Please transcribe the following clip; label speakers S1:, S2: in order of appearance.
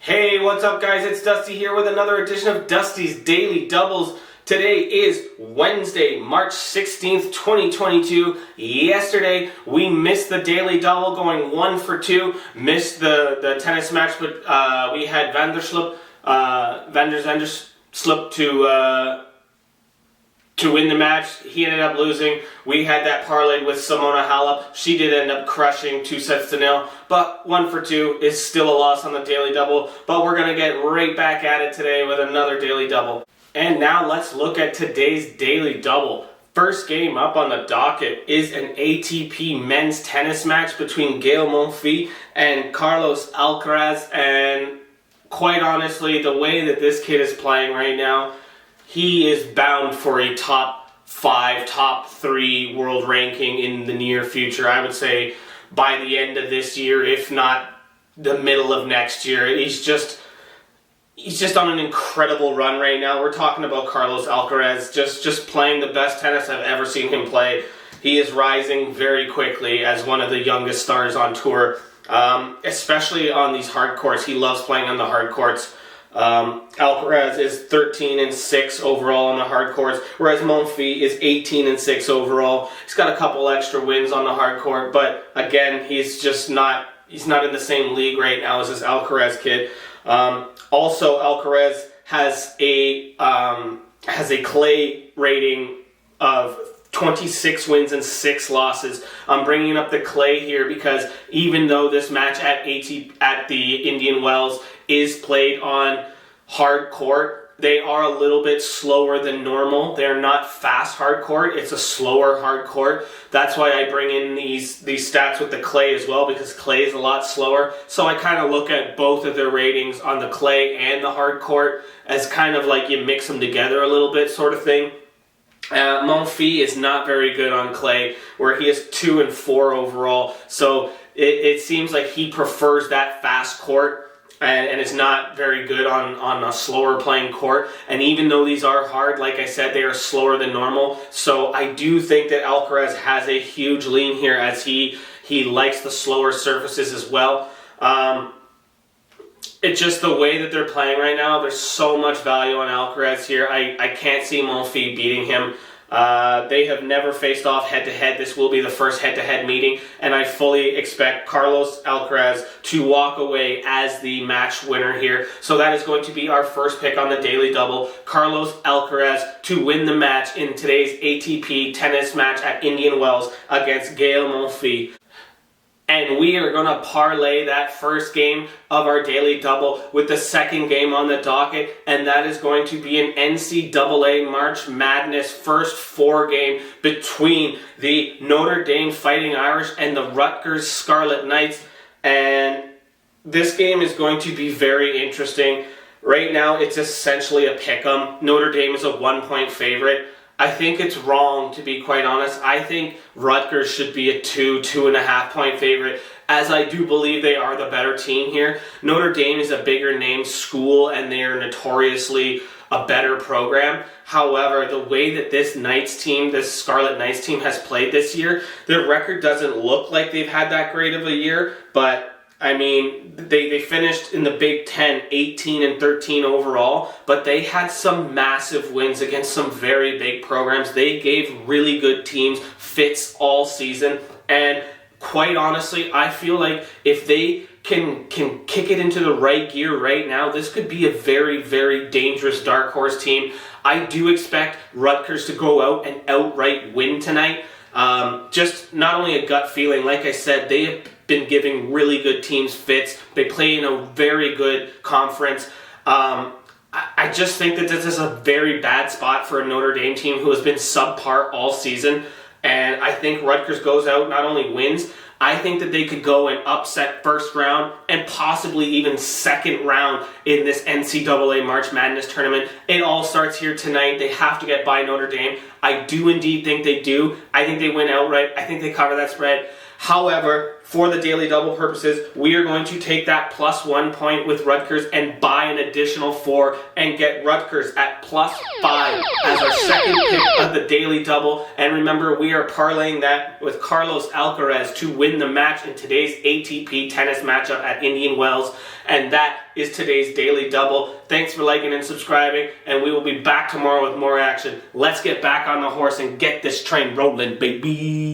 S1: Hey, what's up guys? It's Dusty here with another edition of Dusty's Daily Doubles. Today is Wednesday, March 16th, 2022. Yesterday, we missed the Daily Double going 1 for 2. Missed the tennis match, but we had Van der Zandschulp to win the match. He ended up losing. We had that parlayed with Simona Halep. She did end up crushing 2-0, but 1 for 2 is still a loss on the Daily Double. But we're going to get right back at it today with another Daily Double. And now let's look at today's Daily Double. First game up on the docket is an ATP men's tennis match between Gael Monfils and Carlos Alcaraz. And quite honestly, the way that this kid is playing right now, he is bound for a top 5, top 3 world ranking in the near future. I would say by the end of this year, if not the middle of next year. He's just on an incredible run right now. We're talking about Carlos Alcaraz just playing the best tennis I've ever seen him play. He is rising very quickly as one of the youngest stars on tour, especially on these hard courts. He loves playing on the hard courts. Alcaraz is 13-6 overall on the hard courts, whereas Monfils is 18-6 overall. He's got a couple extra wins on the hard court, but again, he's not in the same league right now as this Alcaraz kid. Also, Alcaraz has a clay rating of 26 wins and 6 losses. I'm bringing up the clay here because even though this match at the Indian Wells is played on hard court, they are a little bit slower than normal. They're not fast hard court. It's a slower hard court. That's why I bring in these stats with the clay as well, because clay is a lot slower. So I kind of look at both of their ratings on the clay and the hard court as kind of like you mix them together a little bit sort of thing. Monfils is not very good on clay, where he is 2 and 4 overall. So it seems like he prefers that fast court and is not very good on a slower playing court. And even though these are hard, like I said, they are slower than normal. So I do think that Alcaraz has a huge lean here, as he likes the slower surfaces as well. It's just the way that they're playing right now. There's so much value on Alcaraz here. I can't see Monfils beating him. They have never faced off head-to-head. This will be the first head-to-head meeting, and I fully expect Carlos Alcaraz to walk away as the match winner here. So that is going to be our first pick on the Daily Double. Carlos Alcaraz to win the match in today's ATP tennis match at Indian Wells against Gael Monfils. And we are going to parlay that first game of our Daily Double with the second game on the docket, and that is going to be an NCAA March Madness first 4 game between the Notre Dame Fighting Irish and the Rutgers Scarlet Knights. And this game is going to be very interesting. Right now, it's essentially a pick-em. Notre Dame is a 1-point favorite. I think it's wrong, to be quite honest. I think Rutgers should be a 2.5 point favorite, as I do believe they are the better team here. Notre Dame is a bigger name school, and they are notoriously a better program. However, the way that this Scarlet Knights team has played this year, their record doesn't look like they've had that great of a year, but I mean, they finished in the Big Ten 18-13 overall, but they had some massive wins against some very big programs. They gave really good teams fits all season, and quite honestly, I feel like if they can kick it into the right gear right now, this could be a very, very dangerous dark horse team. I do expect Rutgers to go out and outright win tonight. Just not only a gut feeling, like I said, they have been giving really good teams fits. They play in a very good conference. I just think that this is a very bad spot for a Notre Dame team who has been subpar all season. And I think Rutgers goes out, not only wins, I think that they could go and upset first round and possibly even second round in this NCAA March Madness tournament. It all starts here tonight. They have to get by Notre Dame. I do indeed think they do. I think they win outright. I think they cover that spread. However, for the daily double purposes, we are going to take that +1 point with Rutgers and buy an additional 4 and get Rutgers at +5 as our second pick of the daily double. And remember, we are parlaying that with Carlos Alcaraz to win the match in today's ATP tennis matchup at Indian Wells. And that is today's daily double. Thanks for liking and subscribing, and we will be back tomorrow with more action. Let's get back on the horse and get this train rolling, baby.